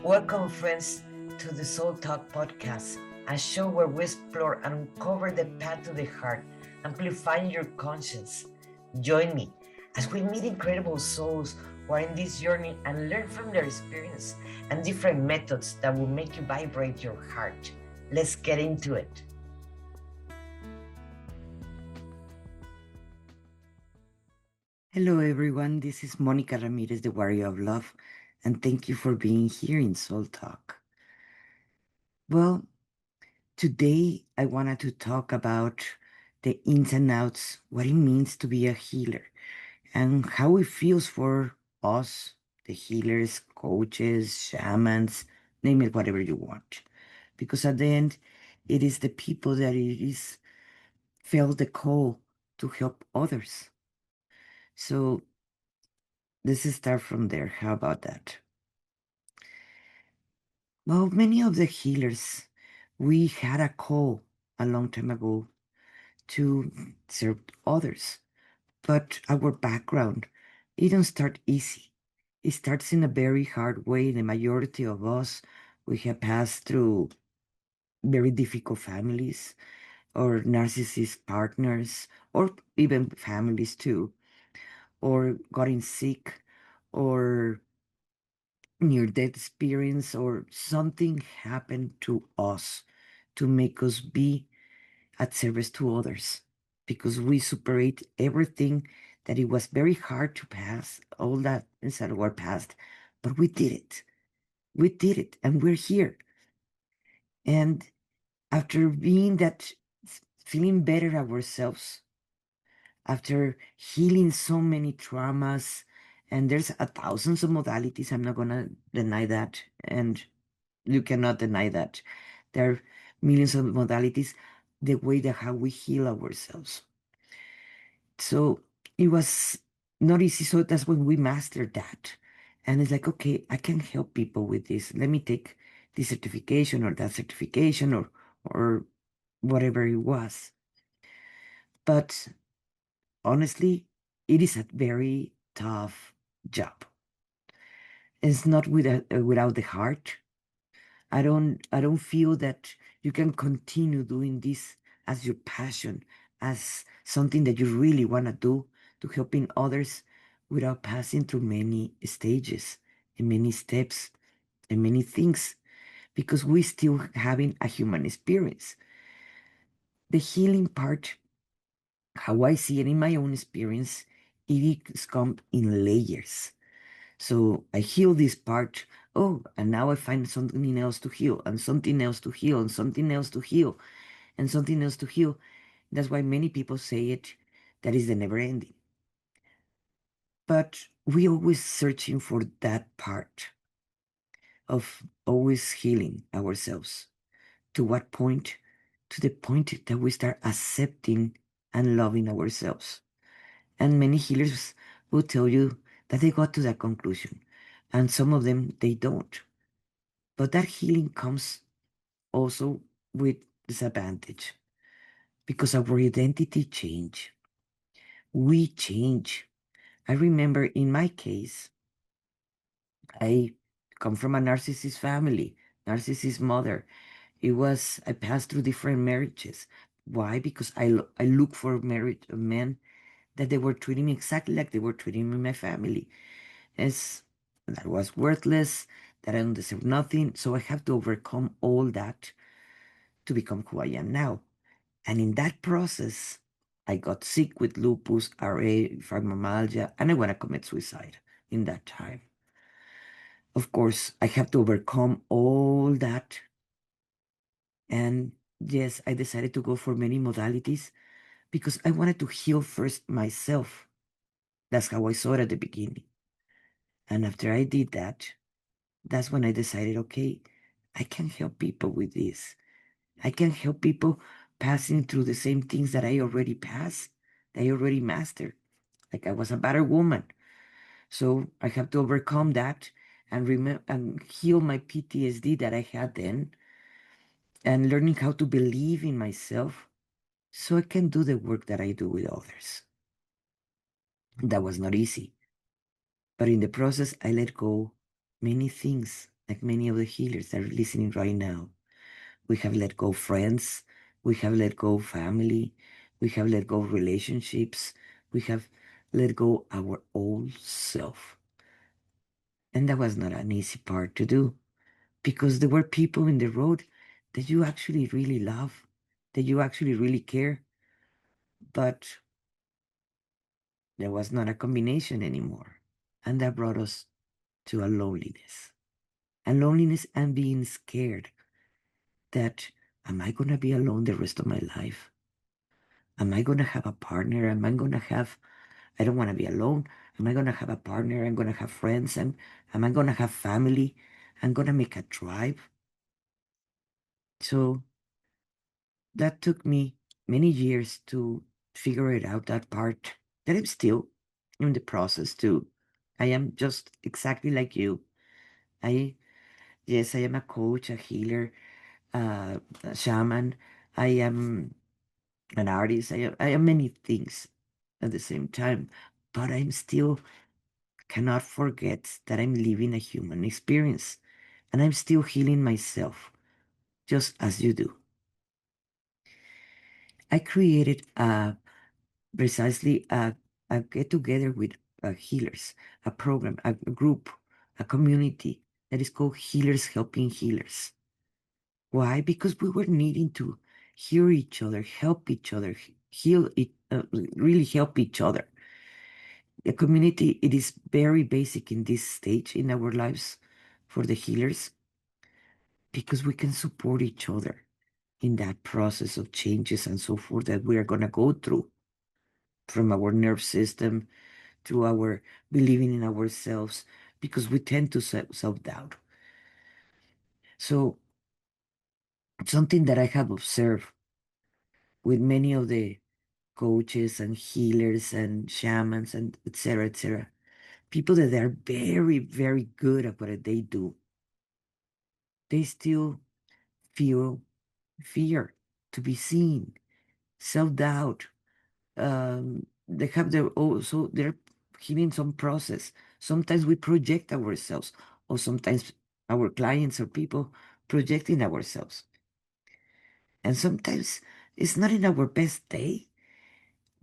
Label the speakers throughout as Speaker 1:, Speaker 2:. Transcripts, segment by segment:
Speaker 1: Welcome, friends, to the Soul Talk podcast, a show where we explore and uncover the path to the heart, amplifying your conscience. Join me as we meet incredible souls who are in this journey and learn from their experience and different methods that will make you vibrate your heart. Let's get into it.
Speaker 2: Hello, everyone. This is Mónica Ramirez, the Warrior of Love, and thank you for being here in Soul Talk. Well, today I wanted to talk about the ins and outs, what it means to be a healer, and how it feels for us, the healers, coaches, shamans, name it whatever you want. Because at the end, it is the people that it is felt the call to help others. So let's start from there. How about that? Well, many of the healers, we had a call a long time ago to serve others, but our background, it don't start easy. It starts in a very hard way. The majority of us, we have passed through very difficult families or narcissist partners or even families too, or gotten sick or near death experience or something happened to us to make us be at service to others because we superate everything that it was very hard to pass, all that inside our past, but we did it. We did it and we're here. And after being that, feeling better ourselves, after healing so many traumas, and there's a thousands of modalities, I'm not gonna deny that. And you cannot deny that. There are millions of modalities, the way that how we heal ourselves. So it was not easy. So that's when we mastered that. And it's like, okay, I can help people with this. Let me take this certification or that certification or whatever it was. But honestly, it is a very tough job. It's not without the heart. I don't feel that you can continue doing this as your passion, as something that you really want to do to helping others without passing through many stages and many steps and many things because we still having a human experience. The healing part, how I see it in my own experience, it is come in layers. So I heal this part. Oh, and now I find something else to heal, and something else to heal, and something else to heal, and something else to heal. That's why many people say it that is the never ending. But we always searching for that part of always healing ourselves. To what point? To the point that we start accepting and loving ourselves. And many healers will tell you that they got to that conclusion. And some of them, they don't. But that healing comes also with disadvantage because our identity change. We change. I remember in my case, I come from a narcissist family, narcissist mother. I passed through different marriages. Why? Because I look for marriage men that they were treating me exactly like they were treating me in my family. As that was worthless, that I don't deserve nothing. So I have to overcome all that to become who I am now. And in that process, I got sick with lupus, RA, fibromyalgia, and I want to commit suicide in that time. Of course, I have to overcome all that. And yes, I decided to go for many modalities because I wanted to heal first myself. That's how I saw it at the beginning. And after I did that, that's when I decided, okay, I can help people with this. I can help people passing through the same things that I already passed, that I already mastered. Like I was a better woman. So I have to overcome that and remember and heal my PTSD that I had then and learning how to believe in myself so I can do the work that I do with others. That was not easy. But in the process, I let go many things. like many of the healers that are listening right now. We have let go friends, we have let go family, we have let go relationships, we have let go our old self. And that was not an easy part to do because there were people in the road that you actually really love, that you actually really care, but there was not a combination anymore. And that brought us to a loneliness. And loneliness and being scared that am I going to be alone the rest of my life? Am I going to have a partner? Am I going to have, I don't want to be alone. Am I going to have a partner? I'm going to have friends. Am I going to have family? I'm going to make a tribe. So that took me many years to figure it out, that part that I'm still in the process too. I am just exactly like you. I, yes, I am a coach, a healer, a shaman. I am an artist. I am many things at the same time, but I'm still cannot forget that I'm living a human experience and I'm still healing myself, just as you do. I created precisely a get together with healers, a program, a group, a community that is called Healers Helping Healers. Why? Because we were needing to hear each other, help each other, heal it, really help each other. The community, it is very basic in this stage in our lives for the healers because we can support each other in that process of changes and so forth that we are going to go through from our nerve system to our believing in ourselves because we tend to self-doubt. So something that I have observed with many of the coaches and healers and shamans and etc., people that are very, very good at what they do, they still feel fear to be seen, self-doubt. They have their also they're healing some process. Sometimes we project ourselves, or sometimes our clients or people projecting ourselves. And sometimes it's not in our best day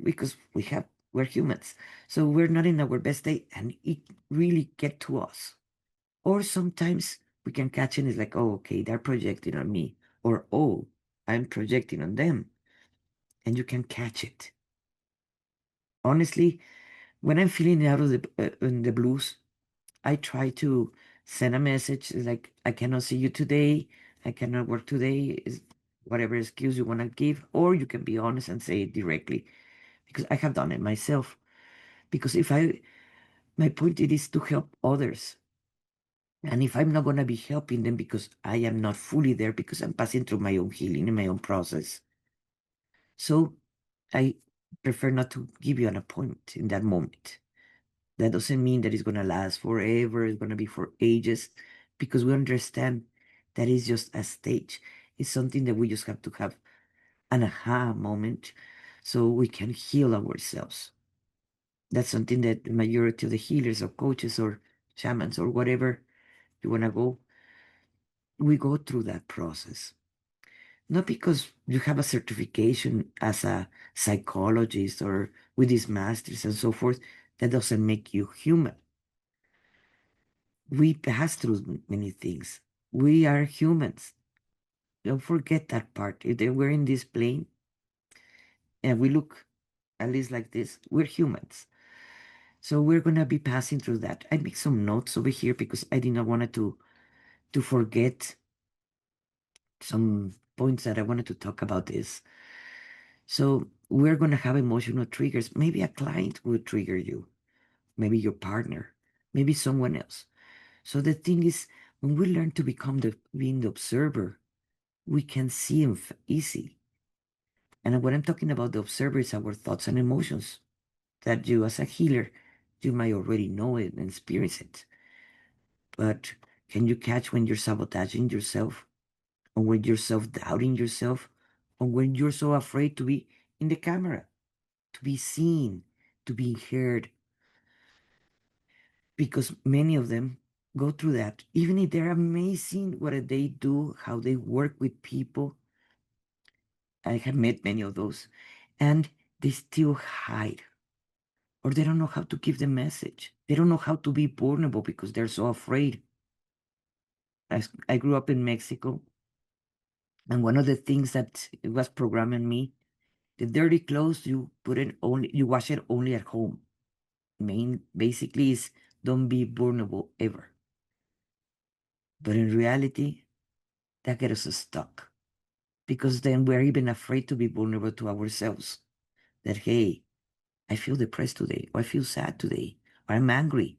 Speaker 2: because we're humans. So we're not in our best day and it really get to us. Or sometimes we can catch it and it's like, oh, okay, they're projecting on me. Or oh, I'm projecting on them. And you can catch it. Honestly, when I'm feeling out of in the blues, I try to send a message like, I cannot see you today. I cannot work today. Is whatever excuse you want to give, or you can be honest and say it directly because I have done it myself. Because my point it is to help others. And if I'm not going to be helping them because I am not fully there because I'm passing through my own healing in my own process. So I prefer not to give you an appointment in that moment. That doesn't mean that it's going to last forever, it's going to be for ages, because we understand that is just a stage. It's something that we just have to have an aha moment so we can heal ourselves. That's something that the majority of the healers or coaches or shamans or whatever you want to go, we go through that process. Not because you have a certification as a psychologist or with these masters and so forth, that doesn't make you human. We pass through many things. We are humans. Don't forget that part. If we're in this plane and we look at least like this, we're humans. So we're gonna be passing through that. I make some notes over here because I did not want to forget some points that I wanted to talk about this. So we're gonna have emotional triggers. Maybe a client will trigger you, maybe your partner, maybe someone else. So the thing is, when we learn to become being the observer, we can see them easy. And when I'm talking about the observer, is our thoughts and emotions that you, as a healer, you might already know it and experience it. But can you catch when you're sabotaging yourself, or when you're self doubting yourself, or when you're so afraid to be in the camera, to be seen, to be heard? Because many of them go through that. Even if they're amazing what they do, how they work with people. I have met many of those, and they still hide, or they don't know how to give the message. They don't know how to be vulnerable because they're so afraid. I grew up in Mexico, and one of the things that it was programming me, the dirty clothes you wash it only at home. Basically is don't be vulnerable ever. But in reality, that gets us stuck because then we're even afraid to be vulnerable to ourselves. That, hey, I feel depressed today, or I feel sad today, or I'm angry,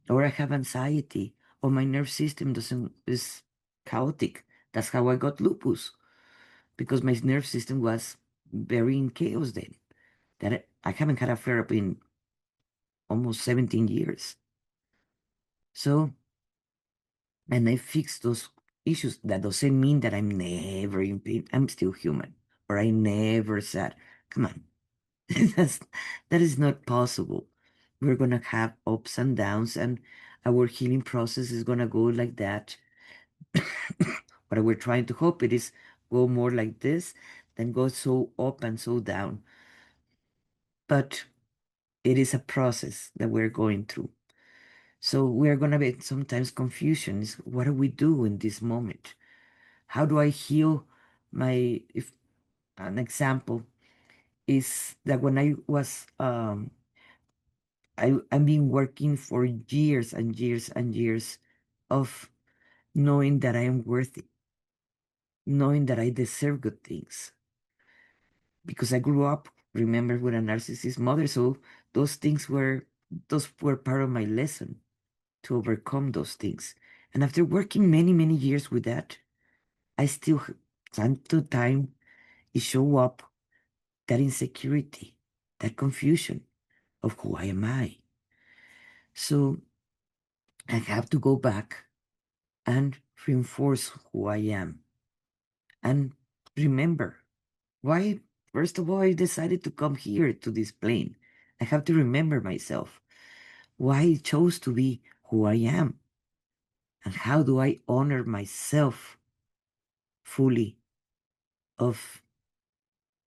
Speaker 2: or I have anxiety, or my nerve system doesn't is chaotic. That's how I got lupus, because my nerve system was very in chaos then. That I haven't had a flare up in almost 17 years. So, and I fixed those issues. That doesn't mean that I'm never in pain. I'm still human, or I never sad. Come on. That's, that is not possible. We're going to have ups and downs, and our healing process is going to go like that. What we're trying to hope it is go more like this, then go so up and so down. But it is a process that we're going through. So we're going to be sometimes confusions. What do we do in this moment? How do I heal if an example is that when I was I've been working for years and years and years of knowing that I am worthy, knowing that I deserve good things. Because I grew up, remember, with a narcissist mother, so those were part of my lesson to overcome those things. And after working many, many years with that, I still time to time it show up that insecurity, that confusion of who I am I. So I have to go back and reinforce who I am. And remember why, first of all, I decided to come here to this plane. I have to remember myself, why I chose to be who I am, and how do I honor myself fully of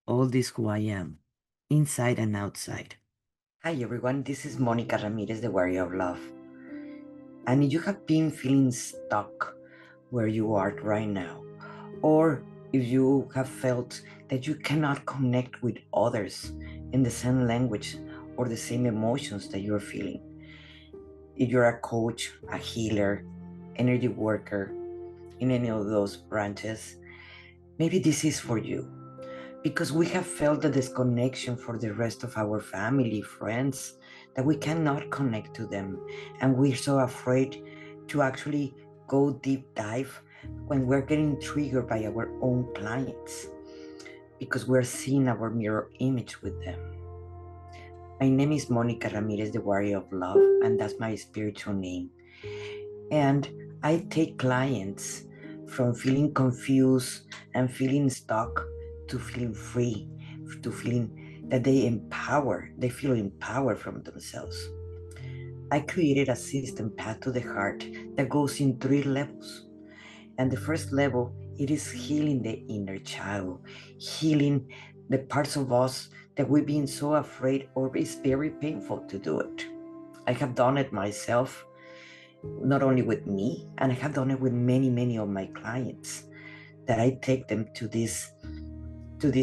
Speaker 2: all this who I am, inside and outside.
Speaker 1: Hi everyone, this is Mónica Ramirez, the Warrior of Love. And if you have been feeling stuck where you are right now, or if you have felt that you cannot connect with others in the same language or the same emotions that you're feeling, if you're a coach, a healer, energy worker in any of those branches, maybe this is for you. Because we have felt the disconnection for the rest of our family, friends, that we cannot connect to them. And we're so afraid to actually go deep dive when we're getting triggered by our own clients because we're seeing our mirror image with them. My name is Mónica Ramírez, the Warrior of Love, and that's my spiritual name. And I take clients from feeling confused and feeling stuck to feeling free, to feeling that they feel empowered from themselves. I created a system, Path to the Heart, that goes in 3 levels. And the first level, it is healing the inner child, healing the parts of us that we've been so afraid or it's very painful to do it. I have done it myself, not only with me, and I have done it with many, many of my clients that I take them to this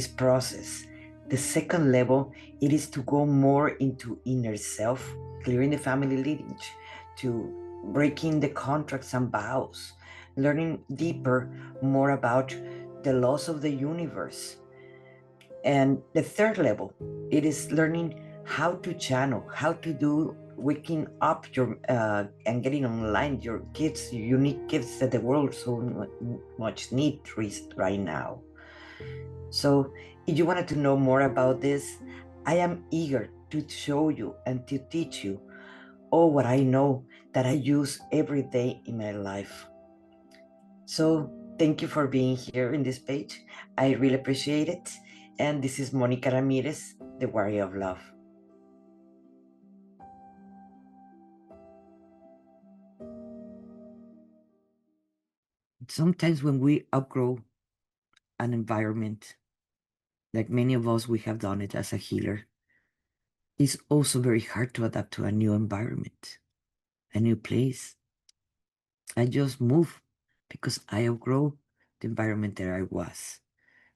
Speaker 1: process. The second level, it is to go more into inner self, clearing the family lineage, to breaking the contracts and vows, learning deeper more about the laws of the universe. And the third level, it is learning how to channel, how to do waking up your and getting online your gifts, your unique gifts that the world so much needs right now. So if you wanted to know more about this, I am eager to show you and to teach you all what I know that I use every day in my life. So thank you for being here in this page. I really appreciate it. And this is Mónica Ramírez, the Warrior of Love.
Speaker 2: sometimes when we outgrow an environment, like many of us, we have done it as a healer, it's also very hard to adapt to a new environment, a new place. I just moved because I outgrow the environment that I was.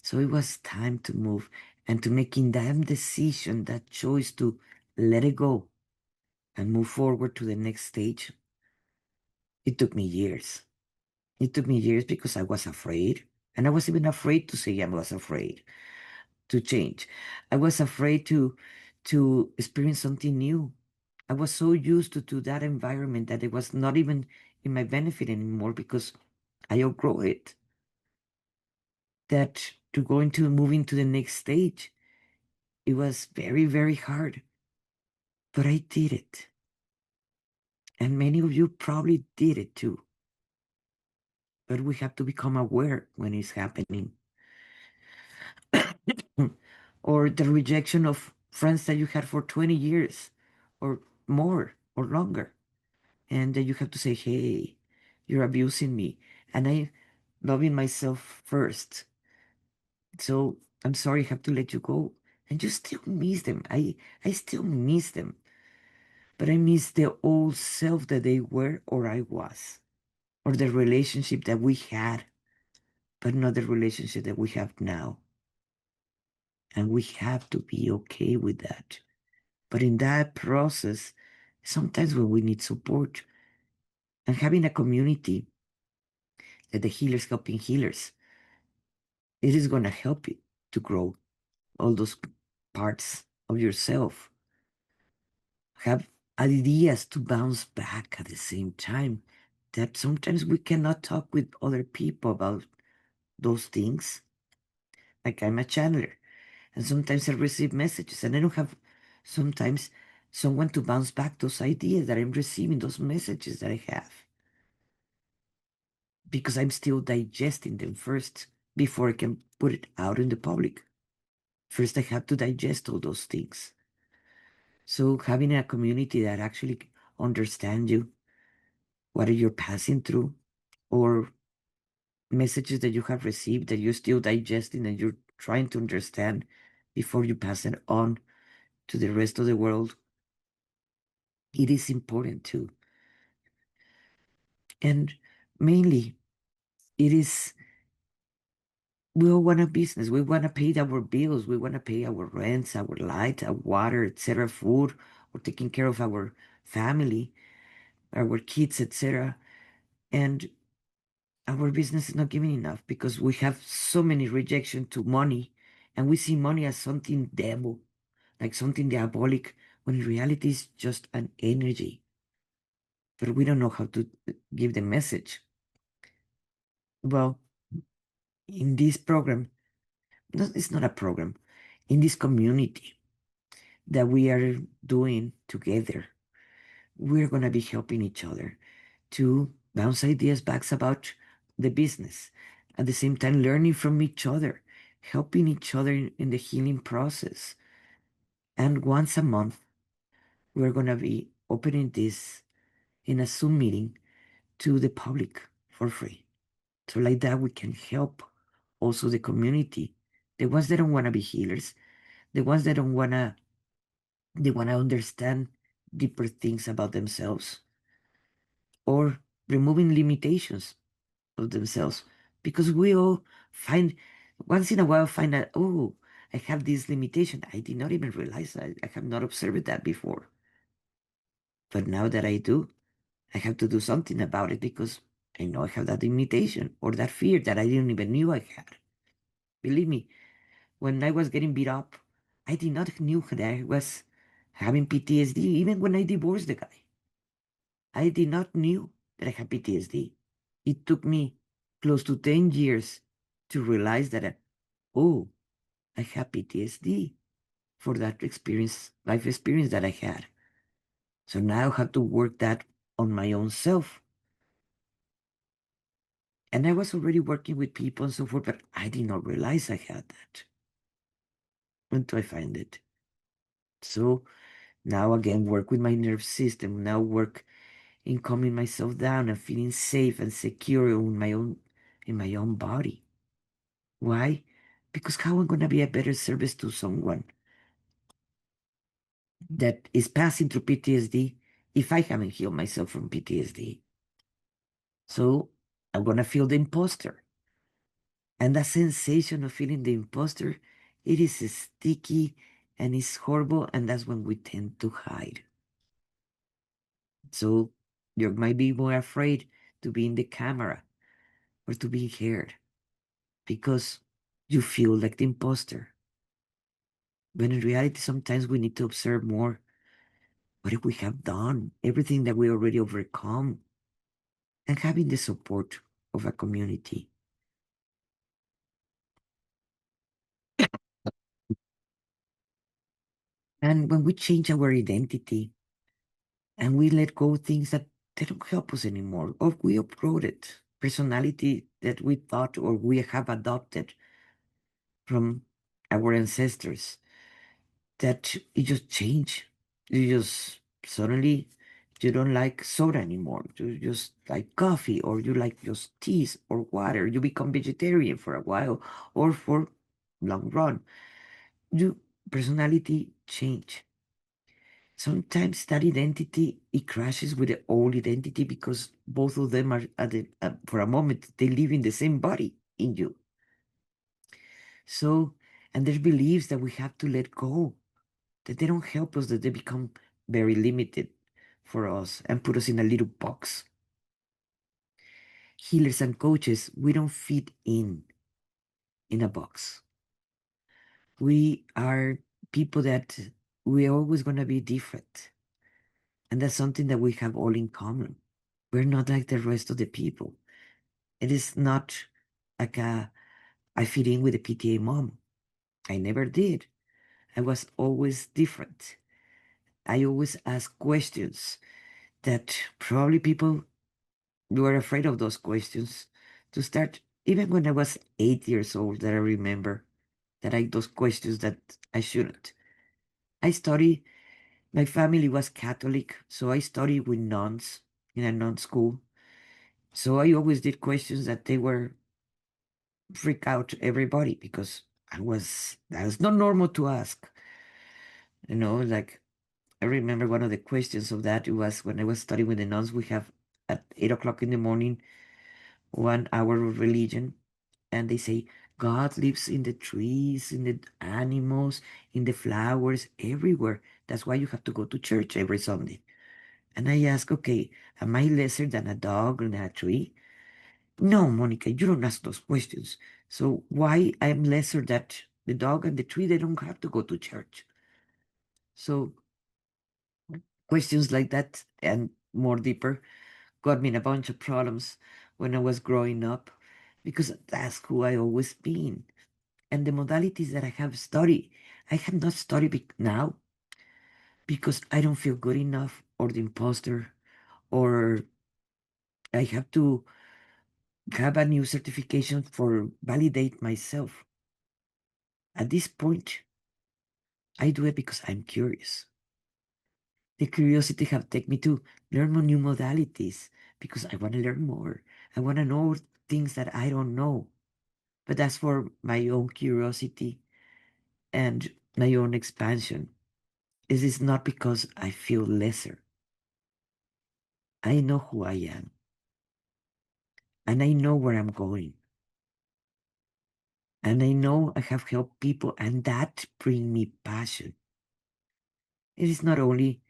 Speaker 2: So it was time to move and to making that decision, that choice to let it go and move forward to the next stage. It took me years. It took me years because I was afraid. And I was even afraid to say I was afraid to change. I was afraid to experience something new. I was so used to that environment that it was not even in my benefit anymore because I outgrow it. That to go into moving to the next stage, it was very, very hard. But I did it. And many of you probably did it too. But we have to become aware when it's happening. Or the rejection of friends that you had for 20 years or more or longer. And then you have to say, hey, you're abusing me. And I loving myself first. So I'm sorry, I have to let you go. And you still miss them. I still miss them. But I miss the old self that they were or I was. Or the relationship that we had, but not the relationship that we have now. And we have to be okay with that. But in that process, sometimes when we need support and having a community like the healers helping healers, it is going to help you to grow all those parts of yourself. Have ideas to bounce back at the same time. That sometimes we cannot talk with other people about those things. Like I'm a channeler, and sometimes I receive messages, and I don't have sometimes someone to bounce back those ideas that I'm receiving, those messages that I have, because I'm still digesting them first before I can put it out in the public. First, I have to digest all those things. So having a community that actually understands you, what are you passing through, or messages that you have received that you're still digesting and you're trying to understand before you pass it on to the rest of the world, it is important too. And mainly, it is we all want a business. We want to pay our bills. We want to pay our rents, our light, our water, etc., food, or taking care of our family, our kids, etc. And our business is not giving enough because we have so many rejection to money, and we see money as something devil, like something diabolic, when in reality it's just an energy. But we don't know how to give the message. Well, in this program, no, it's not a program, in this community that we are doing together, we're going to be helping each other to bounce ideas back about the business. At the same time, learning from each other, helping each other in the healing process. And once a month, we're going to be opening this in a Zoom meeting to the public for free. So, like that, we can help also the community, the ones that don't want to be healers, the ones that don't want to, they want to understand deeper things about themselves or removing limitations of themselves, because we all find once in a while find that, oh, I have this limitation, I did not even realize I have not observed that before, but now that I do, I have to do something about it because I know I have that limitation or that fear that I didn't even knew I had. Believe me, when I was getting beat up, I did not knew that I was having PTSD. Even when I divorced the guy, I did not knew that I had PTSD. It took me close to 10 years to realize that, oh, I have PTSD for that experience, life experience that I had. So now I have to work that on my own self. And I was already working with people and so forth, but I did not realize I had that until I find it. So now again, work with my nerve system, now work in calming myself down and feeling safe and secure in my own in my own body. Why? Because how am I going to be a better service to someone that is passing through PTSD if I haven't healed myself from PTSD? So I'm going to feel the imposter. And that sensation of feeling the imposter, it is sticky and it's horrible. And that's when we tend to hide. So you might be more afraid to be in the camera or to be heard because you feel like the imposter. When in reality, sometimes we need to observe more. What if we have done everything that we already overcome and having the support of a community? And when we change our identity and we let go things that they don't help us anymore, or we uprooted personality that we thought or we have adopted from our ancestors, that it just change. You just suddenly you don't like soda anymore. You just like coffee, or you like just teas or water. You become vegetarian for a while, or for long run. You personality change. Sometimes that identity it crashes with the old identity because both of them are for a moment they live in the same body in you. So, and there's beliefs that we have to let go, that they don't help us, that they become very limited for us and put us in a little box. Healers and coaches, we don't fit in a box. We are people that we're always going to be different. And that's something that we have all in common. We're not like the rest of the people. It is not like I fit in with the PTA mom. I never did. I was always different. I always ask questions that probably people were afraid of those questions to start. Even when I was 8 years old, that I remember that I those questions that I shouldn't. I studied. My family was Catholic, so I studied with nuns in a nun school. So I always did questions that they were freak out everybody because that was not normal to ask. Like I remember one of the questions of that it was when I was studying with the nuns, we have at 8 o'clock in the morning 1 hour of religion, and they say God lives in the trees, in the animals, in the flowers, everywhere. That's why you have to go to church every Sunday. And I ask, okay, am I lesser than a dog and a tree? No, Monica, you don't ask those questions. So why I'm lesser that the dog and the tree, they don't have to go to church. So questions like that and more deeper got me in a bunch of problems when I was growing up because that's who I always been. And the modalities that I have studied, I have not studied now because I don't feel good enough or the imposter or I have to have a new certification for validate myself. At this point, I do it because I'm curious. The curiosity have taken me to learn more new modalities because I want to learn more. I want to know things that I don't know. But that's for my own curiosity and my own expansion. It is not because I feel lesser. I know who I am and I know where I'm going. And I know I have helped people and that bring me passion. It is not only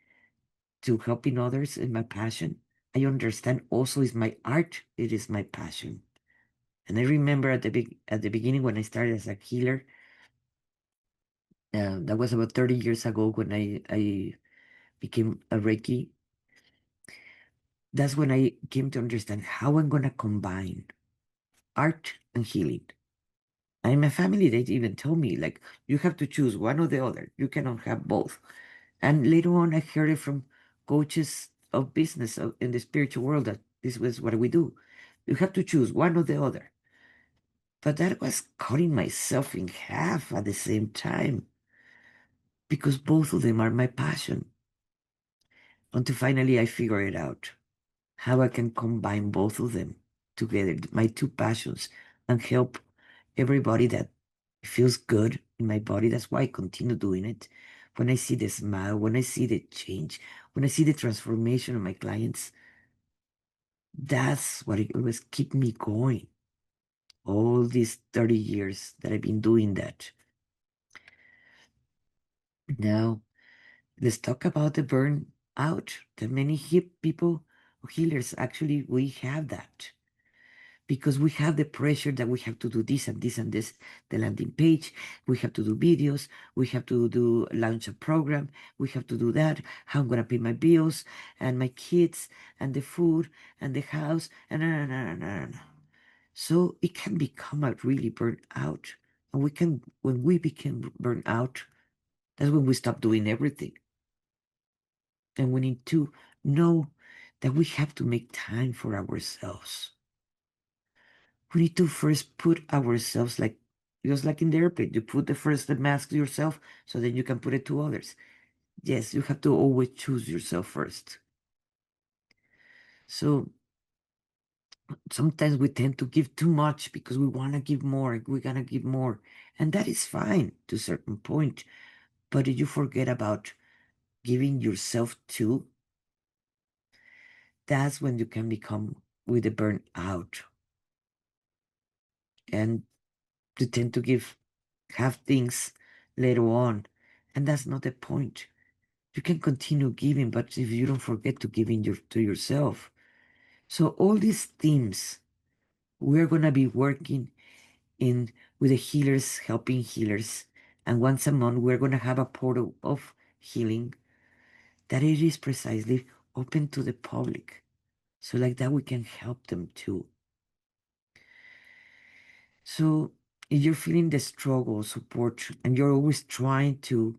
Speaker 2: to helping others in my passion. I understand also is my art. It is my passion. And I remember at the beginning when I started as a healer, that was about 30 years ago when I became a Reiki. That's when I came to understand how I'm gonna combine art and healing. And my family, they even told me like you have to choose one or the other. You cannot have both. And later on, I heard it from coaches of business in the spiritual world that this was what we do. You have to choose one or the other. But that was cutting myself in half at the same time because both of them are my passion. Until finally I figure it out how I can combine both of them. together, my two passions, and help everybody that feels good in my body. That's why I continue doing it. When I see the smile, when I see the change, when I see the transformation of my clients, that's what it always keep me going. All these 30 years that I've been doing that. Now, let's talk about the burnout. The many hip people, healers, actually, we have that because we have the pressure that we have to do this and this and this, the landing page, we have to do videos, we have to do launch a program, we have to do that, how I'm gonna pay my bills and my kids and the food and the house and no. So it can become a really burnt out. And when we become burnt out, that's when we stop doing everything. And we need to know that we have to make time for ourselves. We need to first put ourselves like just like in the airplane. You put the mask to yourself so then you can put it to others. Yes, you have to always choose yourself first. So sometimes we tend to give too much because we want to give more. We're gonna give more. And that is fine to a certain point. But if you forget about giving yourself too, that's when you can become with a burnout. And you tend to have things later on. And that's not the point. You can continue giving, but if you don't forget to give to yourself. So all these themes, we're gonna be working in with the healers, helping healers. And once a month, we're gonna have a portal of healing that it is precisely open to the public. So like that we can help them too. So if you're feeling the struggle, support, and you're always trying to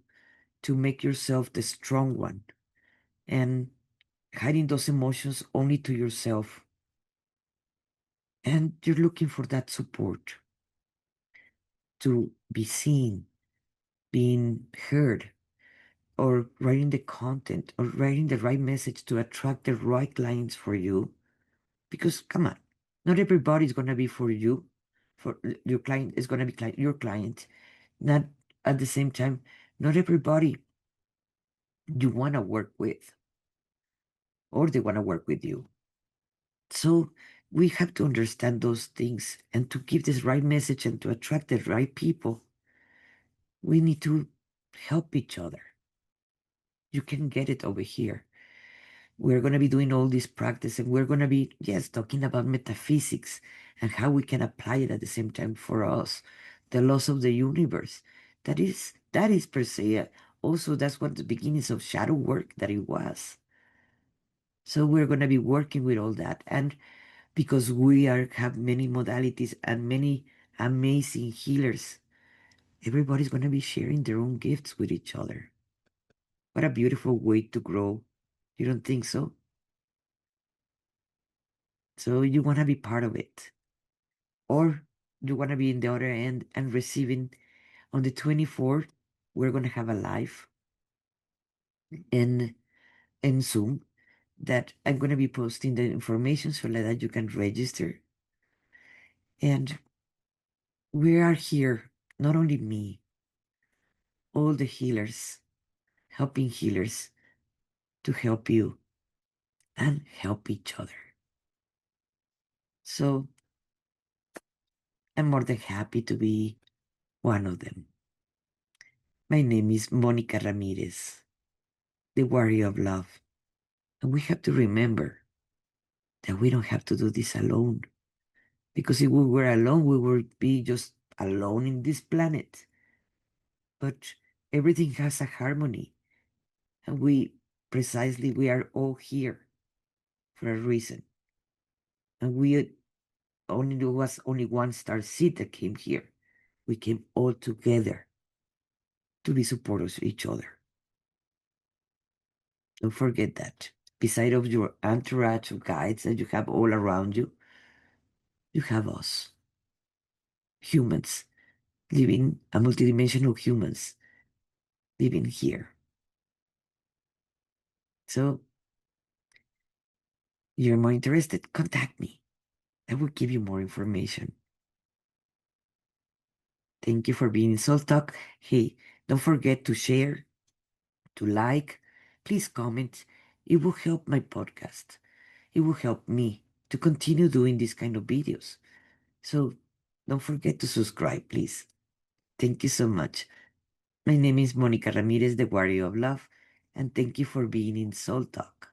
Speaker 2: make yourself the strong one and hiding those emotions only to yourself, and you're looking for that support to be seen, being heard, or writing the content or writing the right message to attract the right clients for you. Because come on, not everybody is going to be for you. For your client is going to be your client. Not at the same time, not everybody you want to work with or they want to work with you. So we have to understand those things and to give this right message and to attract the right people, we need to help each other. You can get it over here. We're going to be doing all this practice and we're going to be, yes, talking about metaphysics and how we can apply it at the same time for us. The laws of the universe. That is per se. Also, that's what the beginnings of shadow work that it was. So we're going to be working with all that. And because we have many modalities and many amazing healers, everybody's going to be sharing their own gifts with each other. What a beautiful way to grow. You don't think so? So you want to be part of it. Or you want to be in the other end and receiving on the 24th, we're going to have a live in Zoom that I'm going to be posting the information so that you can register. And we are here, not only me, all the healers, helping healers to help you and help each other. So I'm more than happy to be one of them. My name is Mónica Ramirez, the warrior of love. And we have to remember that we don't have to do this alone. Because if we were alone, we would be just alone in this planet. But everything has a harmony. And we are all here for a reason. And there was only one star seed that came here. We came all together to be supporters of each other. Don't forget that. Beside of your entourage of guides that you have all around you, you have us, humans, living a multidimensional humans living here. So, you're more interested? Contact me. I will give you more information. Thank you for being in Soul Talk. Hey, don't forget to share, to like, please comment. It will help my podcast. It will help me to continue doing this kind of videos. So don't forget to subscribe, please. Thank you so much. My name is Mónica Ramírez, the Warrior of Love, and thank you for being in Soul Talk.